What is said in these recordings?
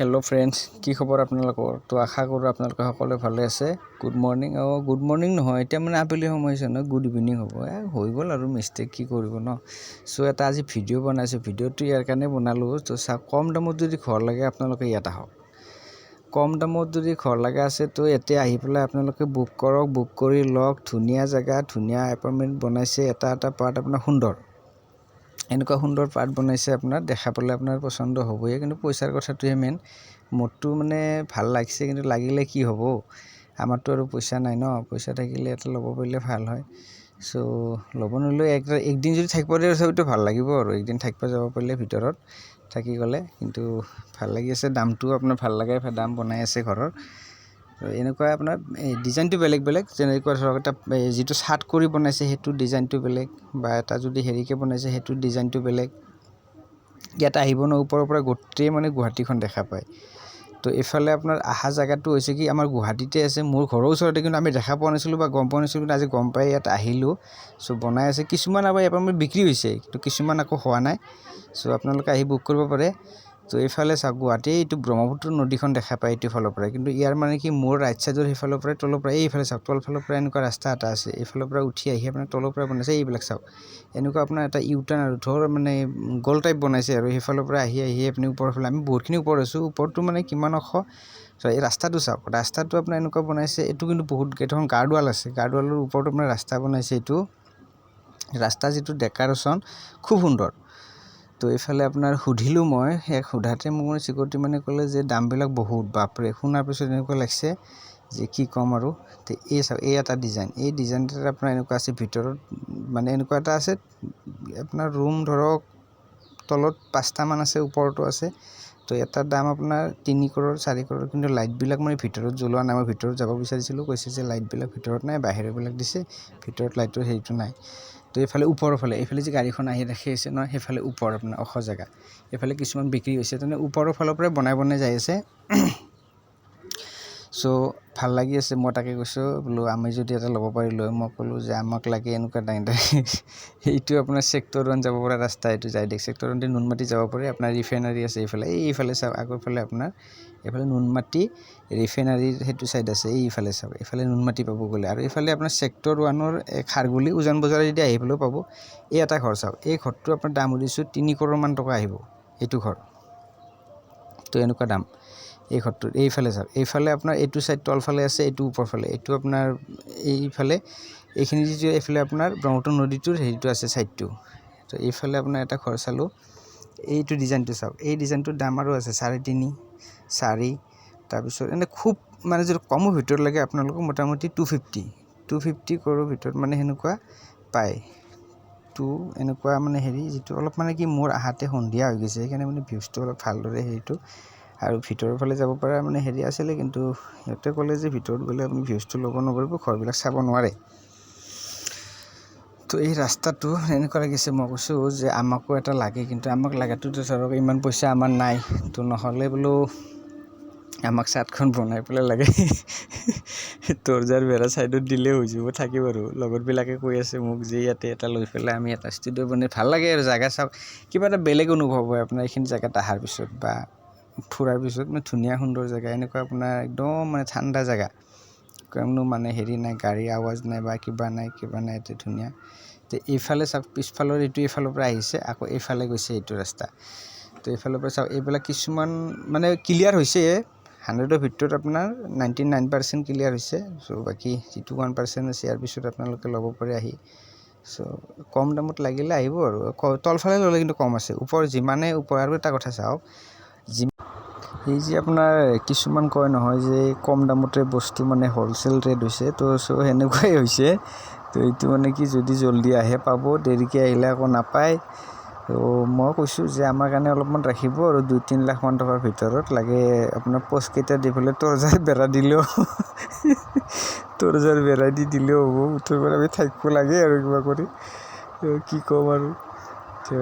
hello friends কি খবৰ আপোনালোকৰ তো আশা কৰো আপোনালোক সকলোৱে ভালে আছে গুড মৰ্নিং গুড মৰ্নিং নহয় এটা মানে আবেলি সময় হৈছে ন গুড ইভিনিং হ'ব হৈ গল আৰু মিস্টেক কি কৰিব ন সো এটা আজি ভিডিও বনাইছো ভিডিওটো ইয়াৰ কাৰণে বনালো তো কম দামত যদি ঘৰ লাগে আপোনালোকে ইয়াত আহক কম দামত যদি ঘৰ লাগা আছে তো এতে আহি পেলাই আপোনালোকে বুক কৰক বুক কৰি লওক ধুনিয়া জায়গা ধুনিয়া এপাৰ্টমেন্ট বনাইছে এটা পাৰ্ট আপোনাৰ সুন্দৰ এনেকুৱা সুন্দৰ পাৰ্ট বনাইছে আপোনাৰ দেখা পালে আপোনাৰ পছন্দ হ'বই কিন্তু পইচাৰ কথাটোহে মেন মোৰটো মানে ভাল লাগিছে কিন্তু লাগিলে কি হ'ব আমাৰটো আৰু পইচা নাই ন পইচা থাকিলে এটা ল'ব পাৰিলে ভাল হয় সো ল'ব নলৈ একদিন যদি থাকিব দিয়ে সবটো ভাল লাগিব আৰু একদিন থাকিব যাব পাৰিলে ভিতৰত থাকি গলে কিন্তু ভাল লাগি আছে দামটো আপোনাৰ ভাল লাগে দাম বনাই আছে ঘৰৰ এনেকুৱা আপোনাৰ ডিজাইনটো বেলেগ বেলেগ যেনেকুৱা ধৰক এটা যেটো ছাট কৰি বনাইছে হেতু ডিজাইনটো বেলেগ বা এটা যদি হেৰিকে বনাইছে হেতু ডিজাইনটো বেলেগ ইয়াত আহিব ন ওপৰৰ পৰা গোটেই মানে গুৱাহাটীখন দেখা পায় তো এফালে আপোনাৰ আহা জায়গাটো হৈছে কি আমাৰ গুৱাহাটীতে আছে মোৰ ঘৰৰ ওচৰতে কিন্তু আমি দেখা পোৱা নাছিলো বা গম পোৱা নাছিলো কিন্তু আজি গম পাই ইয়াত আহিলো সো বনাই আছে কিছুমান আবার এপাৰ্টমেন্ট বিক্ৰী হৈছে কিন্তু কিছুমান আকৌ হোৱা নাই সো আপোনালোকে আহি বুক কৰিব পাৰে তো এফালে চাওক গুৱাহাটী এইটো ব্ৰহ্মপুত্ৰ নদীখন দেখা পায় এইটো ফালৰ পৰা কিন্তু ইয়াৰ মানে কি মোৰ ৰাইট সাইডৰ হেফালৰ পৰা তলৰ পৰা এইফালে চাওক তল ফালৰ পৰা এনেকুৱা ৰাস্তা এটা আছে এইফালৰ পৰা উঠি আহি আপোনাৰ তলৰ পৰা বনাইছে এইবিলাক চাওক এনেকুৱা আপোনাৰ এটা ইউটাৰ্ন আৰু ধৰ মানে গোল টাইপ বনাইছে আৰু হেফালৰ পৰা আহি আপুনি ওপৰৰ ফালে আমি বহুতখিনি ওপৰ আছো ওপৰটো মানে কিমান অখ এই ৰাস্তাটো চাওক ৰাস্তাটো আপোনাৰ এনেকুৱা বনাইছে এটো কিন্তু বহুত গেটখন গাৰ্ডৱাল আছে গাৰ্ডৱালৰ ওপৰত আপোনাৰ ৰাস্তা বনাইছে এটো ৰাস্তা যেটো ডেকাৰেশন খুব সুন্দৰ তো এফালে আপোনাৰ হুধিলো মই এক হুধাতে মোৰ সিকিউৰিটি মানে কলে যে দামবিলাক বহুত বাপৰে শুনাৰ পিছত এনেকুৱা লাগছে যে কি কম আৰু তে এই চাওক এই এটা ডিজাইন এই ডিজাইনটা আপোনাৰ এনেকুৱা আছে ভিতৰত মানে এনেকুৱা এটা আছে আপোনাৰ ৰুম ধৰক তলত 5টা মান আছে ওপৰতো আছে তো এটা দাম আপোনাৰ 3 কৰৰ 4 কৰৰ কিন্তু লাইট বিলাক মানে ভিতৰত জ্বলোৱা নাই মই ভিতৰত যাব বিচাৰিছিলো কৈছে যে লাইট বিলাক ভিতৰত নাই বাহিৰৰ বিলাক দিছে ভিতৰত লাইটৰ হেৰিটো নাই তো এফালে ওপৰৰ ফালে এফালে যে গাড়ীখন আহি ৰাখি আছে ন হেফালে ওপৰ আপোনাৰ অখ জায়গা এফালে কিছুমান বিক্ৰী হৈছে তেনে ওপৰৰ ফালৰ পৰা বনাই যাই আছে সো ভাল লাগি আছে মই তাকে কৈছো বলো আমি যদি এটা ল'ব পাৰিলো মই কলো যে আমাক লাগে এনেকুৱা ডাইনটা এইটো আপোনাৰ সেক্টৰ 1 যাব পৰা ৰাস্তা এইটো যাই দেখ সেক্টৰ 1 নুনমাটি যাব পাৰে আপোনাৰ ৰিফাইনাৰী আছে এইফালে চাওক আগৰ ফালে আপোনাৰ এফালে নুনমাটি ৰিফাইনাৰীৰ হেতু সাইড আছে এইফালে চাওক এফালে নুনমাটি পাব গলে আৰু এফালে আপোনাৰ সেক্টৰ 1ৰ খাৰগুলি উজান বজাৰ যদি আহিবলো পাব এই এটা ঘৰ চাওক এই ঘৰটো আপোনাৰ দাম দিছো 3 কৰৰ মান টকা আহিব এইটো ঘৰ তো এনেকুৱা দাম এই ঘৰটো এইফালে চাওক এইফালে আপোনাৰ এইটো সাইড তলফালে আছে এইটো ওপৰফালে এইটো আপোনাৰ এইফালে এইখিনি যে এইফালে আপোনাৰ ব্ৰহ্মপুত্ৰ নদীটোৰ হেৰিটো আছে সাইডটো তো এইফালে আপোনাৰ এটা ঘৰ চালো এইটো ডিজাইনটো চাওক এই ডিজাইনটোৰ দাম আৰু আছে 3.5 4 তাৰ পিছত এনে খুব মানে যদি কমৰ ভিতৰত লাগে আপোনালোকক মোটামুটি 250 কৰৰ ভিতৰত মানে হেনেকুৱা পায় তো এনেকুৱা মানে হেৰি যেটো অলপ মানে কি মোৰ আহাতে সন্ধিয়া হৈ গৈছে সেইকাৰণে মানে ভিউজটো অলপ ভালদৰে হেৰিটো আৰু ভিতৰৰ ফালে যাব পৰা মানে হেৰি আছিল কিন্তু হেতে কলে যে ভিতৰত গলে আপুনি ভিউজটো ল'ব নগৰিব ঘৰবিলাক চাব নোৱাৰে তো এই ৰাস্তাটো এনেকুৱা লাগিছে মই কৈছো যে আমাকো এটা লাগে কিন্তু আমাক লাগাটো ধৰক ইমান পইচা আমাৰ নাই তো নহলে বলো আমাক সাতখন বনাই পেলাই লাগে তৰজাৰ বেৰা সাইডত দিলে হৈ যাব থাকিব আৰু লগৰ বিলাকে কৈ আছে মোক যে ইয়াতে এটা লৈ পেলাই আমি এটা ষ্টুডিও বনাই ভাল লাগে আৰু জায়গা চাওক কিবা এটা বেলেগ অনুভৱ হয় আপোনাৰ এইখিনি জায়গাত আহাৰ পিছত বা ফুৰাৰ পিছত মানে ধুনিয়া সুন্দৰ জায়গা এনেকুৱা আপোনাৰ একদম মানে ঠাণ্ডা জায়গা কোনো মানে হেৰি নাই গাড়ীৰ আৱাজ নাই বা কিবা নাই এতে ধুনিয়া তে এইফালে চাওক পিছফালৰ এইটো এইফালৰ পৰা আহিছে আকৌ এইফালে গৈছে এইটো ৰাস্তা তো এইফালৰ পৰা চাওক এইবিলাক কিছুমান মানে ক্লিয়াৰ হৈছে 100ৰ ভিতৰত আপোনাৰ 99% ক্লিয়াৰ হৈছে সো বাকি যেটো 1% আছে ইয়াৰ পিছত আপোনালোকে ল'ব পাৰে আহি সো কম দামত লাগিলে আহিব আৰু তলফালে ল'লে কিন্তু কম আছে ওপৰ যিমানে ওপৰ আৰু এটা কথা চাওক এই যে আপোনাৰ কিছুমান কয় নহয় যে কম দামতে বস্তু মানে হোলসেল ৰেট হৈছে তো সো হেনেকুৱাই হৈছে তো এইটো মানে কি যদি জলদি আহে পাব দেৰিকে আহিলে আকৌ নাপায় তো মই কৈছো যে আমাৰ কাৰণে অলপমান ৰাখিব আৰু 2-3 লাখ মান টকাৰ ভিতৰত লাগে আপোনাৰ পোষ্ট কেইটা দিবলে তৰজাৰ বেৰা দিলেও তৰজাৰ বেৰা দি দিলেও হ'ব উঠৰ পৰা আমি থাকিব লাগে আৰু কিবা কৰি কি কম আৰু তো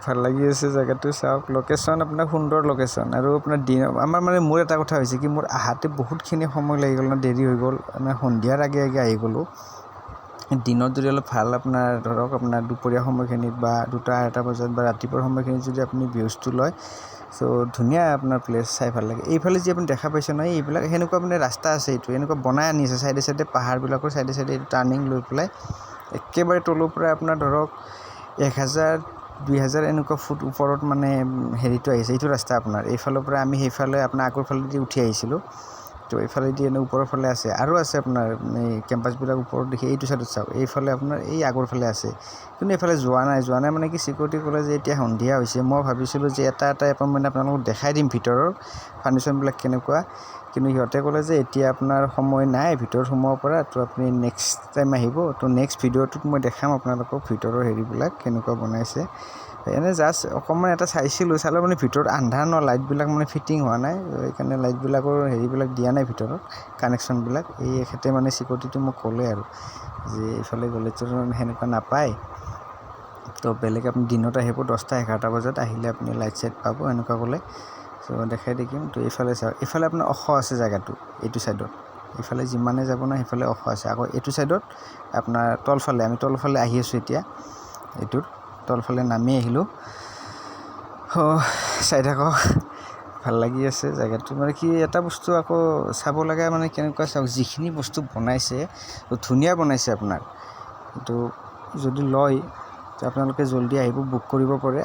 ভাল লাগি আছে জায়গাটো চাওক লোকেশন আপোনাৰ সুন্দৰ লোকেশন আৰু আপোনাৰ দিন আমাৰ মানে মোৰ এটা কথা হৈছে কি মোৰ আহাতে বহুতখিনি সময় লাগি গল না দেৰি হৈ গল মানে সন্ধিয়াৰ আগে আহি গলো দিনত যদি অলপ ভাল আপোনাৰ ধৰক আপোনাৰ দুপৰীয়া সময়খিনিত বা 2টা 1টা বজাত বা ৰাতিপুৱাৰ সময়খিনিত যদি আপুনি ভিউজটো লয় সো ধুনীয়া আপোনাৰ প্লেচ চাই ভাল লাগে এইফালে যি আপুনি দেখা পাইছে নহয় এইবিলাক সেনেকুৱা মানে ৰাস্তা আছে এইটো এনেকুৱা বনাই আনিছে সাইডে সাইডে পাহাৰবিলাকৰ সাইডে সাইডে টাৰ্নিং লৈ পেলাই একেবাৰে তলৰ পৰা আপোনাৰ ধৰক 1000 2000 এনেকুৱা ফুট ওপৰত মানে হেৰিটো আহিছে এইটো ৰাস্তা আপোনাৰ এইফালৰ পৰা আমি সেইফালে আপোনাৰ আগৰ ফালেদি উঠি আহিছিলোঁ তো এইফালেদি এনে ওপৰৰ ফালে আছে আৰু আছে আপোনাৰ এই কেম্পাছবিলাক ওপৰত দেখি এইটো সাইডত চাওক এইফালে আপোনাৰ এই আগৰ ফালে আছে কিন্তু এইফালে যোৱা নাই মানে কি সিকিউৰিটি ক'লে যে এতিয়া সন্ধিয়া হৈছে মই ভাবিছিলোঁ যে এটা এপইণ্টমেণ্ট আপোনালোকক দেখাই দিম ভিতৰৰ ফাৰ্নিচাৰবিলাক কেনেকুৱা কিন্তু সিহঁতে ক'লে যে এতিয়া আপোনাৰ সময় নাই ভিতৰত সোমাব পৰা তো আপুনি নেক্সট টাইম আহিব তো নেক্সট ভিডিঅ'টোত মই দেখাম আপোনালোকক ভিতৰৰ হেৰিবিলাক কেনেকুৱা বনাইছে এনে জাষ্ট অকণমান এটা চাইছিলোঁ চালে মানে ভিতৰত আন্ধাৰ ন লাইটবিলাক মানে ফিটিং হোৱা নাই সেইকাৰণে লাইটবিলাকৰ হেৰিবিলাক দিয়া নাই ভিতৰত কানেকশ্যনবিলাক এই এখেতে মানে সিকিউৰিটিটো মোক ক'লে আৰু যে এইফালে গ'লেতো সেনেকুৱা নাপায় তো বেলেগ আপুনি দিনত আহিব 10টা 11টা বজাত আহিলে আপুনি লাইট চাইট পাব এনেকুৱা ক'লে সো দেখাই দেখিম তো এইফালে চাওক এইফালে আপোনাৰ ওখ আছে জেগাটো এইটো সাইডত এইফালে যিমানে যাব না সেইফালে ওখ আছে আকৌ এইটো সাইডত আপোনাৰ তলফালে আমি তলফালে আহি আছোঁ এতিয়া এইটোৰ তলফালে নামি আহিলোঁ চাই থাকক ভাল লাগি আছে জেগাটো মানে কি এটা বস্তু আকৌ চাব লগা মানে কেনেকুৱা চাওক যিখিনি বস্তু বনাইছে ধুনীয়া বনাইছে আপোনাৰ কিন্তু যদি লয় তো আপোনালোকে জলদি আহিব বুক কৰিব পাৰে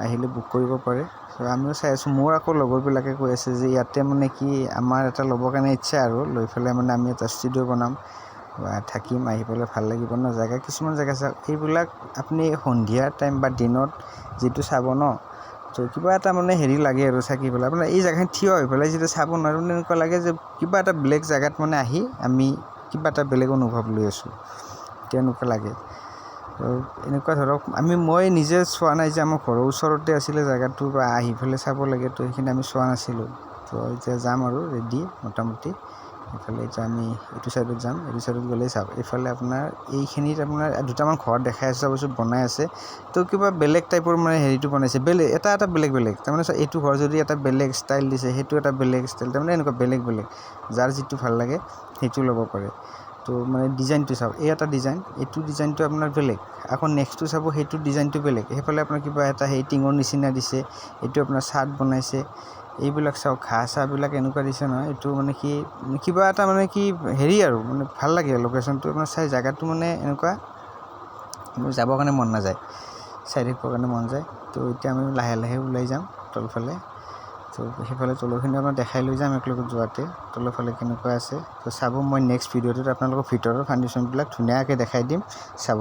আহিলে বুক কৰিব পাৰে আমিও চাই আছোঁ মোৰ আকৌ লগৰবিলাকে কৈ আছে যে ইয়াতে মানে কি আমাৰ এটা ল'বৰ কাৰণে ইচ্ছা আৰু লৈ পেলাই মানে আমি এটা ষ্টুডিঅ' বনাম বা থাকিম আহি পেলাই ভাল লাগিব ন জেগা কিছুমান জেগা চাওক এইবিলাক আপুনি সন্ধিয়া টাইম বা দিনত যিটো চাব ন তো কিবা এটা মানে হেৰি লাগে আৰু চাকি পেলাই আপোনাৰ এই জেগাখিনি থিয় হৈ পেলাই যেতিয়া চাব নোৱাৰোঁ এনেকুৱা লাগে যে কিবা এটা বেলেগ জেগাত মানে আহি আমি কিবা এটা বেলেগ অনুভৱ লৈ আছোঁ তেনেকুৱা লাগে এনেকুৱা ধৰক মই নিজে চোৱা নাই যে আমাৰ ঘৰৰ ওচৰতে আছিলে জেগাটো বা আহি পেলাই চাব লাগে তো সেইখিনি আমি চোৱা নাছিলোঁ তো এতিয়া যাম আৰু ৰেডি মোটামুটি এইফালে এতিয়া আমি এইটো সাইডত যাম এইটো সাইডত গ'লেই চাওক এইফালে আপোনাৰ এইখিনিত আপোনাৰ দুটামান ঘৰ দেখাই আছে চাবচোন বনাই আছে তো কিবা বেলেগ টাইপৰ মানে হেৰিটো বনাইছে বেলেগ এটা বেলেগ তাৰমানে এইটো ঘৰ যদি এটা বেলেগ ষ্টাইল দিছে সেইটো এটা বেলেগ ষ্টাইল তাৰমানে এনেকুৱা বেলেগ যাৰ যিটো ভাল লাগে সেইটো ল'ব পাৰে তো মানে ডিজাইনটো চাওক এই এটা ডিজাইন এইটো ডিজাইনটো আপোনাৰ বেলেগ আকৌ নেক্সটটো চাব সেইটো ডিজাইনটো বেলেগ সেইফালে আপোনাৰ কিবা এটা সেই টিঙৰ নিচিনা দিছে এইটো আপোনাৰ চাৰ্ট বনাইছে এইবিলাক চাওক ঘাঁহ চাহবিলাক এনেকুৱা দিছে নহয় এইটো মানে কি কিবা এটা মানে কি হেৰি আৰু মানে ভাল লাগে লোকেশ্যনটো আপোনাৰ চাই জেগাটো মানে এনেকুৱা যাবৰ কাৰণে মন নাযায় চাই থাকিবৰ কাৰণে মন যায় তো এতিয়া আমি লাহে লাহে ওলাই যাম তলফালে তো সেইফালে তলৰখিনি আপোনাক দেখাই লৈ যাম একেলগত যোৱাতে তলৰফালে কেনেকুৱা আছে তো চাব মই নেক্সট ভিডিঅ'টোত আপোনালোকৰ ভিতৰৰ ফাউণ্ডেশ্যনবিলাক ধুনীয়াকৈ দেখাই দিম চাব